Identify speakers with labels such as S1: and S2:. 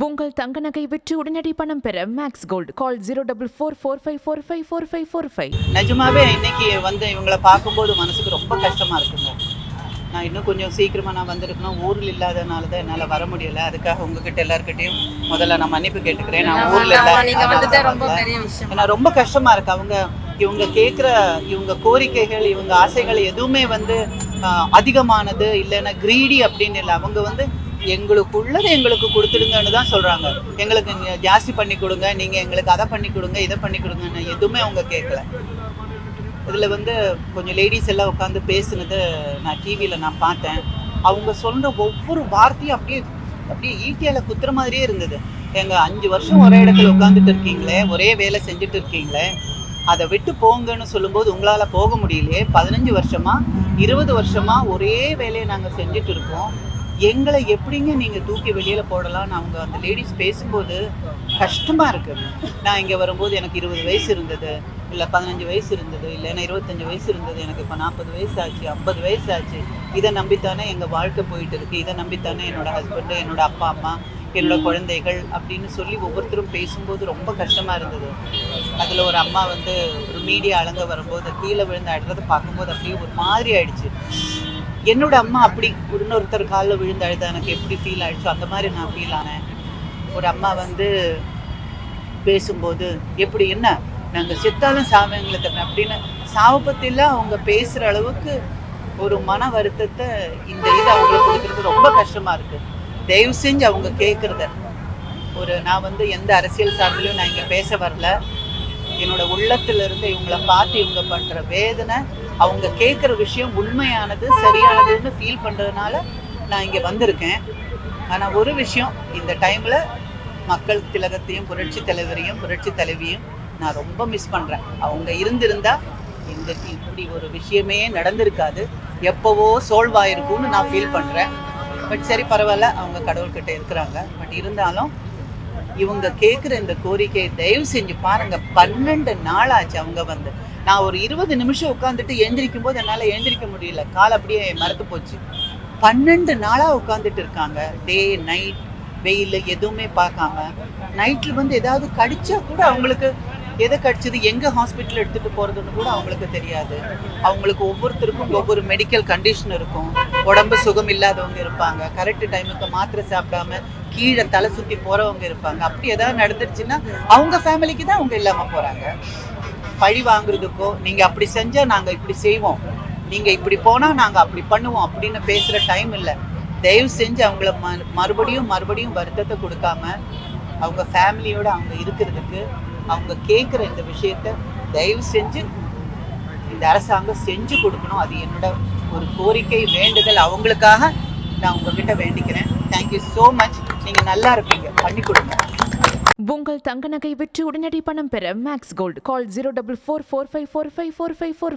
S1: உங்கள் தங்க நகை விற்று உடனடி பணம் பெற மேக்ஸ் கோல்டு கால் 04445454545.
S2: நிஜமாவே இன்னைக்கு வந்து இவங்களை பார்க்கும்போது மனசுக்கு ரொம்ப கஷ்டமா இருக்குங்க. நான் இன்னும் கொஞ்சம் சீக்கிரமா நான் வந்திருக்கணும். ஊரில் இல்லாதனால தான் என்னால் வர முடியல. அதுக்காக உங்ககிட்ட எல்லாருக்கிட்டையும் முதல்ல நான் மன்னிப்பு கேட்டுக்கிறேன். நான் ஊரில் ஏன்னா ரொம்ப கஷ்டமா இருக்கு. இவங்க கேட்குற இவங்க கோரிக்கைகள், இவங்க ஆசைகள் எதுவுமே வந்து அதிகமானது இல்லைன்னா கிரீடி அப்படின்னு இல்லை. அவங்க வந்து எங்களுக்கு உள்ளதை எங்களுக்கு கொடுத்துடுங்கன்னு தான் சொல்கிறாங்க. எங்களுக்கு ஜாஸ்தி பண்ணி கொடுங்க, நீங்கள் எங்களுக்கு அதை பண்ணி கொடுங்க, இதை பண்ணி கொடுங்கன்னு எதுவுமே அவங்க கேட்கல. இதில் வந்து கொஞ்சம் லேடிஸ் எல்லாம் உட்காந்து பேசுனது நான் டிவியில் நான் பார்த்தேன். அவங்க சொல்கிற ஒவ்வொரு வார்த்தையும் அப்படியே ஈட்டியால் குத்துற மாதிரியே இருந்தது. எங்கள் 5 வருஷம் ஒரே இடத்துல உட்காந்துட்டு இருக்கீங்களே, ஒரே வேலை செஞ்சுட்டு இருக்கீங்களே, அதை விட்டு போங்கன்னு சொல்லும்போது உங்களால் போக முடியலையே. 15 வருஷமா 20 வருஷமா ஒரே வேலையை நாங்கள் செஞ்சுட்டு இருக்கோம், எங்களை எப்படிங்க நீங்கள் தூக்கி வெளியில் போடலான்னு அவங்க அந்த லேடிஸ் பேசும்போது கஷ்டமாக இருக்குது. நான் இங்கே வரும்போது எனக்கு 20 வயசு இருந்தது, இல்லை 15 வயசு இருந்தது, இல்லைன்னா 25 வயசு இருந்தது. எனக்கு இப்போ 40 வயசு ஆச்சு, 50 வயசு ஆச்சு. இதை நம்பித்தானே எங்கள் வாழ்க்கை போயிட்டு இருக்குது. இதை நம்பித்தானே என்னோடய ஹஸ்பண்டு, என்னோடய அப்பா அம்மா, என்னோட குழந்தைகள் அப்படின்னு சொல்லி ஒவ்வொருத்தரும் பேசும்போது ரொம்ப கஷ்டமாக இருந்தது. அதில் ஒரு அம்மா வந்து ஒரு மீடியா அலங்க வரும்போது கீழே விழுந்து அழுறதை பார்க்கும்போது அப்படியே ஒரு மாதிரி ஆயிடுச்சு. என்னோட அம்மா அப்படி இன்னொருத்தர் காலில் விழுந்து அழுத எனக்கு எப்படி ஃபீல் ஆயிடுச்சோ அந்த மாதிரி நான் ஃபீல் ஆனேன். ஒரு அம்மா வந்து பேசும்போது எப்படி என்ன நாங்கள் செத்தாலும் சாவங்களை தவிர அப்படின்னு சாவை பற்றிலாம் அவங்க பேசுகிற அளவுக்கு ஒரு மன வருத்தத்தை இந்த இது அவங்களுக்கு கொடுக்குறது ரொம்ப கஷ்டமாக இருக்குது. தயவு செஞ்சு அவங்க கேட்குறத நான் வந்து எந்த அரசியல் சார்பிலையும் நான் இங்கே பேச வரல. என்னோட உள்ளத்திலிருந்து இவங்களை பார்த்து இவங்க பண்ணுற வேதனை, அவங்க கேட்குற விஷயம் உண்மையானது சரியானதுன்னு ஃபீல் பண்ணுறதுனால நான் இங்கே வந்திருக்கேன். ஆனால் ஒரு விஷயம், இந்த டைமில் மக்கள் திலகத்தையும் புரட்சி தலைவரையும் புரட்சி தலைவியும் நான் ரொம்ப மிஸ் பண்ணுறேன். அவங்க இருந்திருந்தா இப்படி ஒரு விஷயமே நடந்திருக்காது, எப்போவோ சோல்வாயிருக்கும்னு நான் ஃபீல் பண்ணுறேன். பட் சரி பரவாயில்ல, அவங்க கடவுள்கிட்ட இருக்கிறாங்க. பட் இருந்தாலும் இவங்க கேட்குற இந்த கோரிக்கையை தயவு செஞ்சு பாருங்க. 12 நாள் ஆச்சு அவங்க வந்து. நான் ஒரு 20 நிமிஷம் உட்காந்துட்டு எழுந்திரிக்கும் போது என்னால் எழுந்திரிக்க முடியல, கால் அப்படியே மறத்து போச்சு. 12 நாளாக உட்காந்துட்டு இருக்காங்க, டே நைட், வெயில் எதுவுமே பார்க்காம. நைட்டில் வந்து ஏதாவது கடிச்சா கூட அவங்களுக்கு எதை கடிச்சது, எங்கே ஹாஸ்பிட்டல் எடுத்துகிட்டு போகிறதுன்னு கூட அவங்களுக்கு தெரியாது. அவங்களுக்கு ஒவ்வொருத்தருக்கும் ஒவ்வொரு மெடிக்கல் கண்டிஷன் இருக்கும். உடம்பு சுகம் இல்லாதவங்க இருப்பாங்க, கரெக்டு டைமுக்கு மாத்திரை சாப்பிடாம கீழே தலை சுற்றி போகிறவங்க இருப்பாங்க. அப்படி ஏதாவது நடந்துருச்சுன்னா அவங்க ஃபேமிலிக்கு தான் அவங்க இல்லாமல் போகிறாங்க. பழி வாங்குறதுக்கோ நீங்கள் அப்படி செஞ்சால் நாங்கள் இப்படி செய்வோம், நீங்கள் இப்படி போனால் நாங்கள் அப்படி பண்ணுவோம் அப்படின்னு பேசுகிற டைம் இல்லை. தயவு செஞ்சு அவங்கள மறுபடியும் வருத்தத்தை கொடுக்காம அவங்க ஃபேமிலியோடு அவங்க இருக்கிறதுக்கு அவங்க கேட்குற இந்த விஷயத்த தயவு செஞ்சு இந்த அரசாங்கம் செஞ்சு கொடுக்கணும். அது என்னோட ஒரு கோரிக்கை, வேண்டுதல். அவங்களுக்காக நான் உங்ககிட்ட வேண்டிக்கிறேன். Thank you so much. நீங்கள் நல்லா இருப்பீங்க, பண்ணி கொடுங்க.
S1: உங்கள் தங்க நகை விற்று உடனடி பணம் பெற மேக்ஸ் கோல்டு கால் 04445454545.